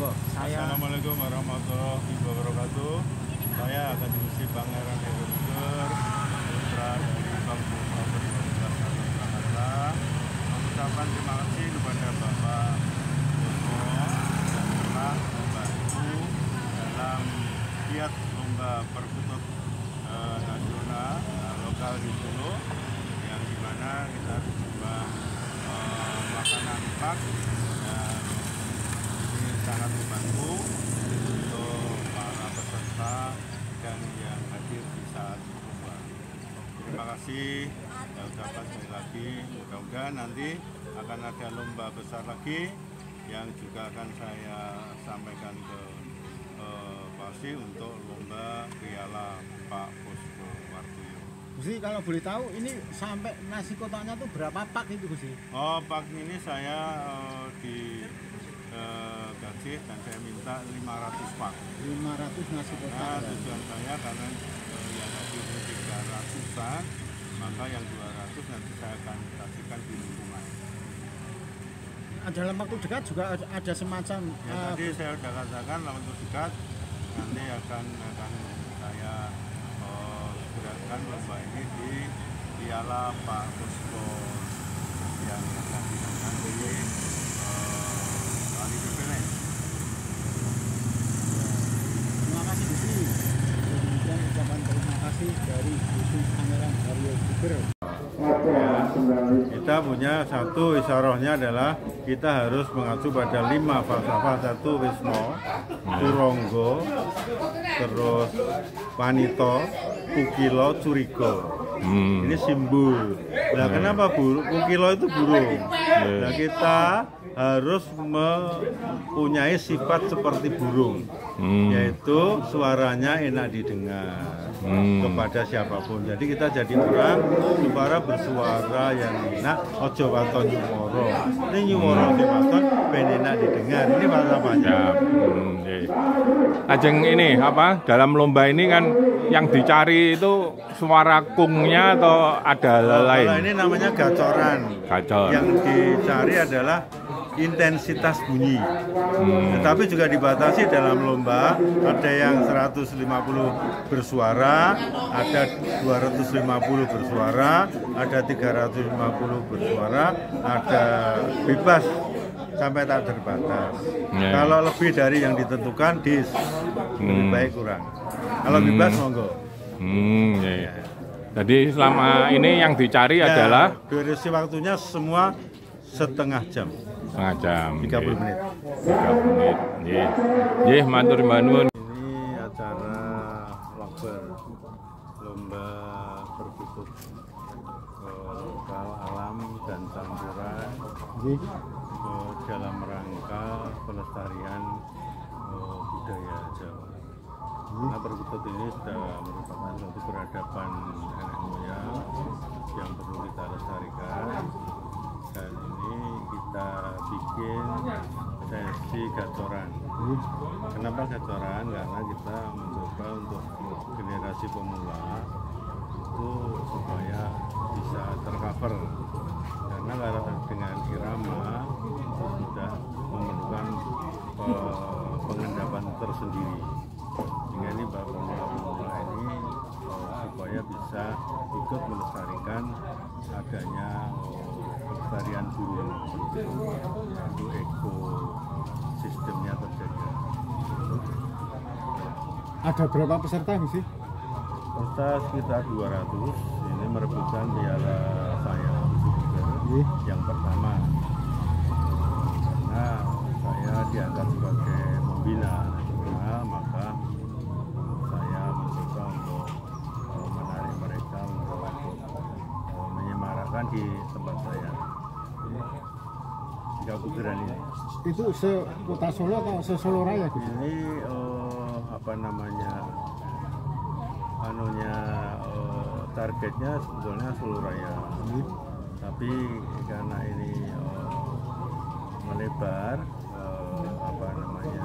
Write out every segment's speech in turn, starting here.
monggo. Assalamualaikum warahmatullahi wabarakatuh. Saya akan Gusti Pangeran Heruger, putra dari Bang Jakarta. Mengucapkan terima kasih kepada Bapak Joko yang telah membantu dalam giat lomba perkutut nasional lokal di Solo, yang dimana kita coba makanan pak dan ini sangat membantu untuk para peserta dan yang hadir di saat lomba. Terima kasih, saya ucapkan sekali lagi. Mudah-mudahan nanti akan ada lomba besar lagi yang juga akan saya sampaikan ke Pasi untuk lomba Piala Pak Posko Wartoyo. Gusti, kalau boleh tahu ini sampai nasi kotaknya tuh berapa pak itu Gusti? Oh, pak ini saya gaji dan saya minta 500 pak. 500 nasi kotak. Nah, tujuan saya karena yang hadir 300-an, maka yang 200 nanti saya akan kasihkan di lingkungan. Dalam waktu dekat juga ada semacam Tadi saya sudah katakan dalam waktu dekat nanti akan saya gerakan lomba ini di Piala Pak Posko yang akan dilakukan di Kali Bebele. Terima kasih Gusti. Kemudian ucapan terima kasih dari Gusti Pangeran Heruger. Kita punya satu isyarahnya adalah kita harus mengacu pada 5 falsafah. Satu Wismo, Turonggo, terus Wanito, Kukilo, Curigo. Ini simbol. Nah, kenapa Kukilo itu burung? Nah, kita harus mempunyai sifat seperti burung, yaitu suaranya enak didengar kepada siapapun. Jadi kita jadi orang supaya bersuara yang enak, ojo waton nyuworo. Ini nyuworo di waton ben enak didengar. Ini falsafahnya. Ajeng ini apa? Dalam lomba ini kan yang dicari itu suara kungnya atau ada lain? Kalau ini namanya gacoran. Gacor. Yang dicari adalah intensitas bunyi. Tetapi juga dibatasi dalam lomba, ada yang 150 bersuara, ada 250 bersuara, ada 350 bersuara, ada bebas sampai tak terbatas. Kalau lebih dari yang ditentukan lebih baik kurang. Kalau bebas monggo. Jadi selama ini yang dicari adalah durasi waktunya semua setengah jam. Setengah jam. 30 menit. 30 menit. Nggih, matur nuwun. Ini acara wakber lomba perkutut lokal alam dan campuran dalam rangka pelestarian budaya Jawa. Nah, perkutut ini sudah merupakan suatu peradaban nenek moyang yang perlu kita lestarikan, dan ini kita bikin sesi gacoran. Kenapa gacoran? Karena kita mencoba untuk generasi pemula itu supaya bisa tercover, karena kalau dengan irama itu sudah memerlukan pengendapan tersendiri. Sehingga ini pemula-pemula ini supaya bisa ikut melestarikan adanya pelestarian burung, itu ekosistemnya terjaga. Ada berapa peserta Gusti? Peserta sekitar 200. Ini merebutkan piala saya yang pertama. Nah, saya diangkat sebagai pembina nasional, maka saya mencoba untuk menarik mereka untuk menyemarakan di tempat saya. Tiga Pugeran ini. Itu se-Kota Solo atau se-Solo Raya Gusti? Ini apa namanya? Targetnya sebetulnya Solo Raya. Tapi karena ini melebar, apa namanya,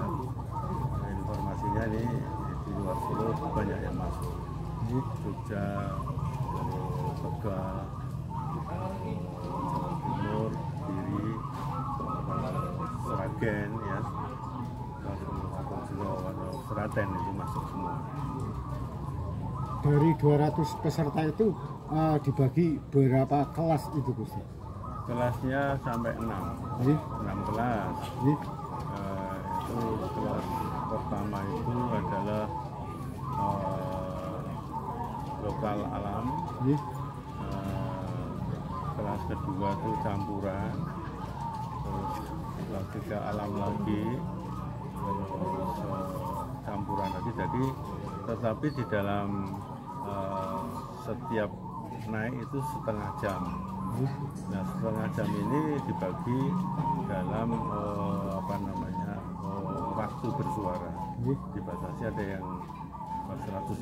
informasinya ini di luar Solo banyak yang masuk. Jogja, Tegal, Jawa Timur, Diri, Sragen, ya, Seraten itu masuk semua. Dari 200 peserta itu dibagi berapa kelas itu Gusti? Kelasnya sampai 6 Jadi, 6 kelas. jadi Itu kelas pertama itu adalah lokal alam. jadi, Kelas kedua itu campuran, terus kelas 3 alam lagi, terus campuran lagi. Jadi tetapi di dalam setiap naik itu setengah jam. Nah, setengah jam ini dibagi dalam waktu bersuara. Dibatasi ada yang 150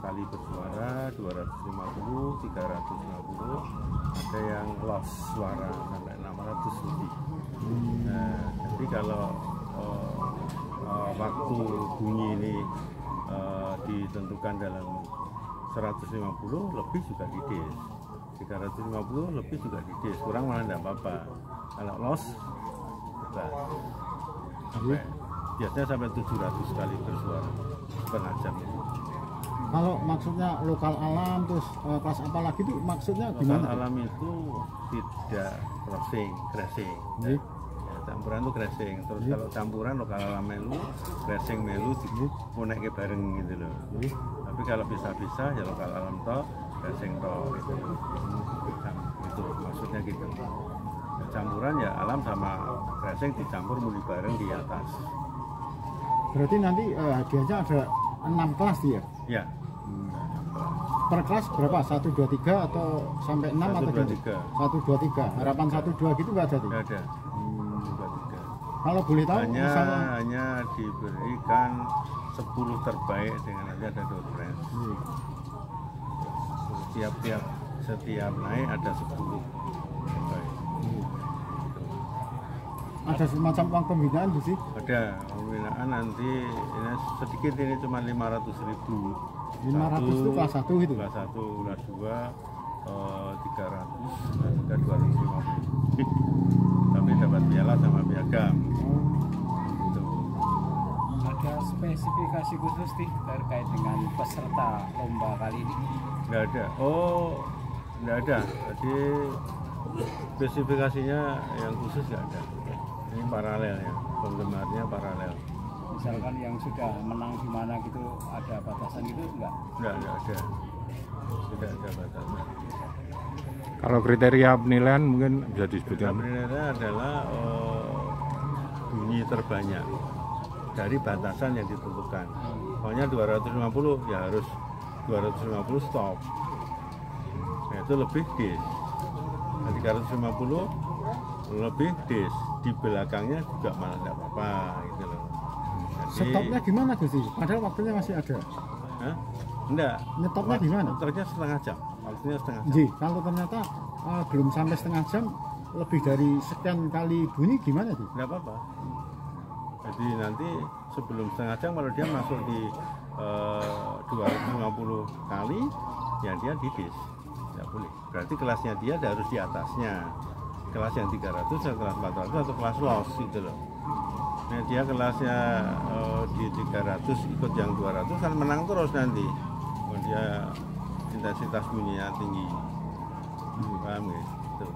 kali bersuara, 250, 350, ada yang loss suara sampai 600 lebih. Nah, jadi kalau waktu bunyi ini ditentukan dalam 150 lebih juga didis, 350 lebih juga didis, kurang malah tidak apa-apa. Kalau loss bebas. Biasanya sampai 700 kali bersuara setengah jam itu. kalau maksudnya lokal alam terus kelas apa lagi itu maksudnya Lokal gimana? alam itu tidak crashing. Jadi, Ya, campuran itu crashing. Terus kalau campuran lokal alam melu, crashing melu, mau naik ke bareng gitu loh. Tapi kalau bisa-bisa ya lokal alam toh, crashing toh gitu. Itu maksudnya gitu. Ya, campuran ya alam sama crashing dicampur mulai bareng di atas. berarti nanti hadiahnya ada 6 kelas dia. Ya. Per kelas berapa? 1, 2, 3 atau sampai 6 atau 1, 2, 3? 3. 1, 2, 3. Harapan 1, 2 gitu nggak ada tuh? Nggak ada. 2, 3. Kalau boleh tahu misalnya Hanya diberikan 10 terbaik dengan nanti ada door prize. Setiap naik ada 10 terbaik. ada semacam uang pembinaan sih? Ada pembinaan nanti ini sedikit, ini cuma 500.000. 500 itu kelas 1 gitu? Kelas 1, kelas 2 300, kelas 3 250. Tapi dapat piala sama piagam. Gitu. Ada spesifikasi khusus nih terkait dengan peserta lomba kali ini? Nggak ada. Oh, nggak ada. Jadi spesifikasinya yang khusus nggak ada. Ini paralel ya, penggemarnya paralel. Misalkan yang sudah menang di mana gitu ada batasan gitu enggak? Nggak ada. Tidak ada batasan. Kalau kriteria penilaian mungkin bisa disebutkan. Penilaiannya adalah bunyi terbanyak dari batasan yang ditentukan. Pokoknya 250 ya harus 250 stop. Nah, itu lebih dis. Nah, 350 lebih dis. Di belakangnya juga malah tidak apa-apa gitu loh. Jadi, Stopnya gimana Gusti? Padahal waktunya masih ada. hah? Enggak. Nyetopnya gimana? Waktunya setengah jam. Waktunya setengah jam. Ji, kalau ternyata belum sampai setengah jam, lebih dari sekian kali bunyi gimana sih? Tidak apa-apa. Jadi nanti sebelum setengah jam kalau dia masuk di 250 kali, ya dia didis. Tidak boleh. Berarti kelasnya dia harus di atasnya. Kelas yang 300, kelas 400 atau kelas loss gitu loh. Nah, dia kelasnya di 300 ikut yang 200 kan menang terus nanti. Oh, dia intensitas bunyinya tinggi. Paham ya? Gitu.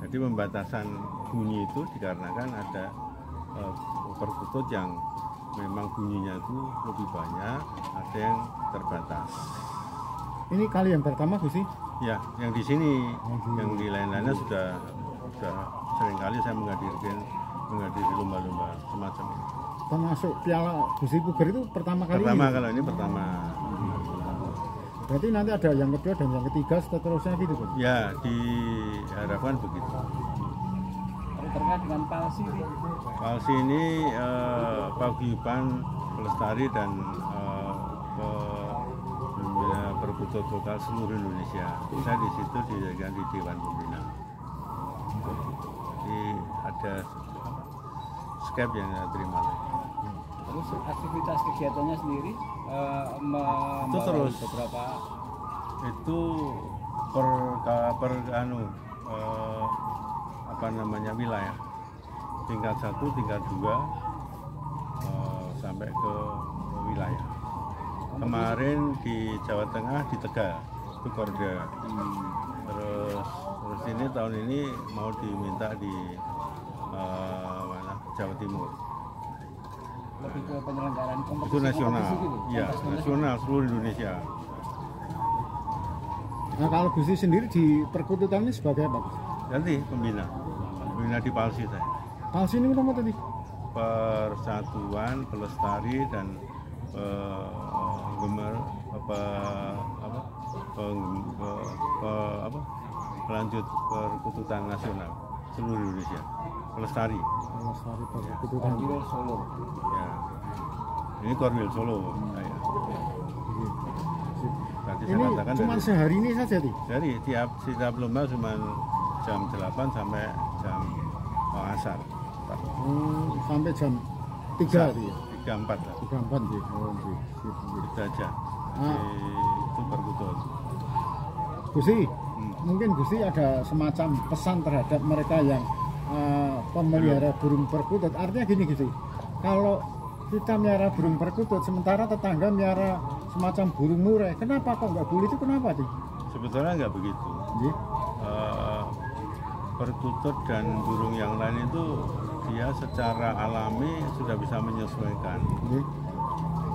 Jadi pembatasan bunyi itu dikarenakan ada perkutut yang memang bunyinya itu lebih banyak, ada yang terbatas. Ini kali yang pertama Gusti? Ya, yang di sini, yang di lain-lainnya sudah sering kali saya menghadiri lomba-lomba semacam ini. Termasuk piala Gusti Puger itu pertama kali Pertama, ini? kalau ini pertama. Berarti nanti ada yang kedua dan yang ketiga seterusnya gitu Gus? Ya, diharapkan begitu. Kalau terkait dengan palsi nih, Palsi ini paguyuban pelestari dan perkutut lokal seluruh Indonesia. Saya di situ dijadikan di Dewan Pembina. Jadi ada skep yang saya terima. terus aktivitas kegiatannya sendiri Itu terus beberapa itu wilayah tingkat 1, tingkat 2 sampai ke wilayah. Kemarin di Jawa Tengah di Tegal itu Korda. Terus ini tahun ini mau diminta di mana? Jawa Timur. Lebih ke penyelenggaraan Itu kompetisi nasional, gitu? ya nasional seluruh Indonesia. Nah kalau Gusti sendiri di perkututan ini sebagai apa? Nanti pembina di Palsi saya. Palsi ini nama tadi? Persatuan Pelestari dan Penggemar pelanjut perkututan nasional seluruh Indonesia. Pelestari. Pelestari perkututan. Korwil Solo. Ya. Ini Korwil Solo. Saya. Tadi saya Ini katakan cuma dari- sehari ini saja di? Jadi tiap lomba cuma jam 8 sampai jam asar. Sampai jam 3 dia. 3-4 lah. 3-4 di. Oh, di. Itu aja. Ah. Itu perkutut. Gusti, mungkin Gusti ada semacam pesan terhadap mereka yang pemelihara burung perkutut. Artinya gini Gusti, kalau kita melihara burung perkutut sementara tetangga melihara semacam burung murai, kenapa kok nggak boleh, itu kenapa sih? Sebetulnya nggak begitu. Nggih. Perkutut dan burung yang lain itu dia secara alami sudah bisa menyesuaikan. Nggih.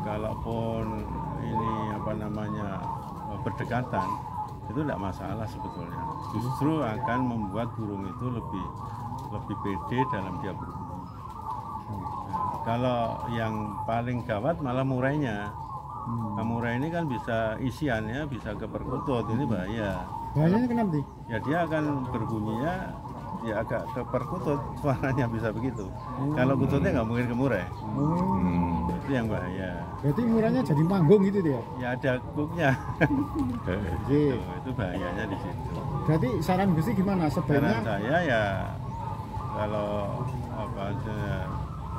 Kalaupun ini berdekatan, itu tidak masalah sebetulnya. Justru akan membuat burung itu lebih pede dalam dia berbunyi. Kalau yang paling gawat malah murainya. Nah, murai ini kan bisa isiannya bisa ke perkutut, ini bahaya. Bahayanya kenapa sih? Ya dia akan berbunyinya ya agak ke perkutut, suaranya bisa begitu. Kalau kututnya nggak mungkin ke murai, itu yang bahaya. Berarti murahnya jadi manggung gitu dia. Ya ada kuknya. Nggih. Itu bahayanya di situ. Berarti saran Gusti gimana? Saran Sebaiknya saya ya kalau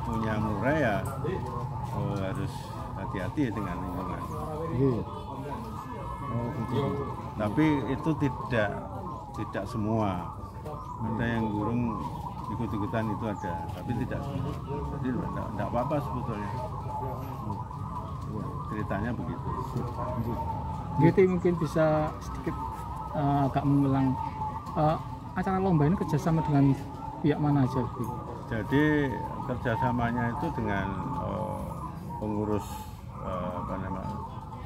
punya murai ya harus hati-hati dengan lingkungan. nggih. Oh, gitu. Tapi itu tidak semua. Ada yang burung ikut-ikutan itu ada, tapi tidak semua. Jadi tidak apa-apa sebetulnya. Ceritanya begitu. Gitu mungkin bisa sedikit agak mengulang acara lomba ini kerjasama dengan pihak mana aja? Jadi kerjasamanya itu dengan pengurus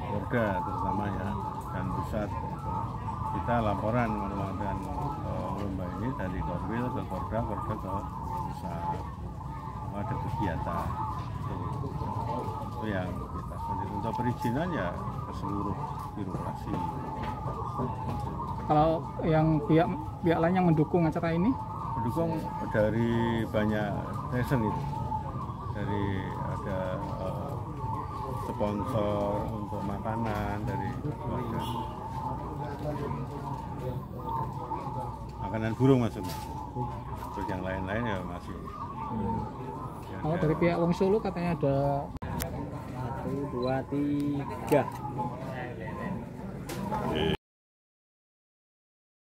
Korda terutamanya dan pusat. Kita laporan dengan lomba ini dari Korwil ke Korda, Korda ke pusat. Ada kegiatan itu yang kita sendiri. Untuk perizinan ya ke seluruh birokrasi. Kalau yang pihak lain yang mendukung acara ini? Mendukung dari banyak reason itu. Dari ada sponsor untuk makanan dari keluarga. Makanan burung maksudnya. Terus yang lain-lain ya masih. Kalau dari pihak Wong Solo katanya ada 1, 2, 3.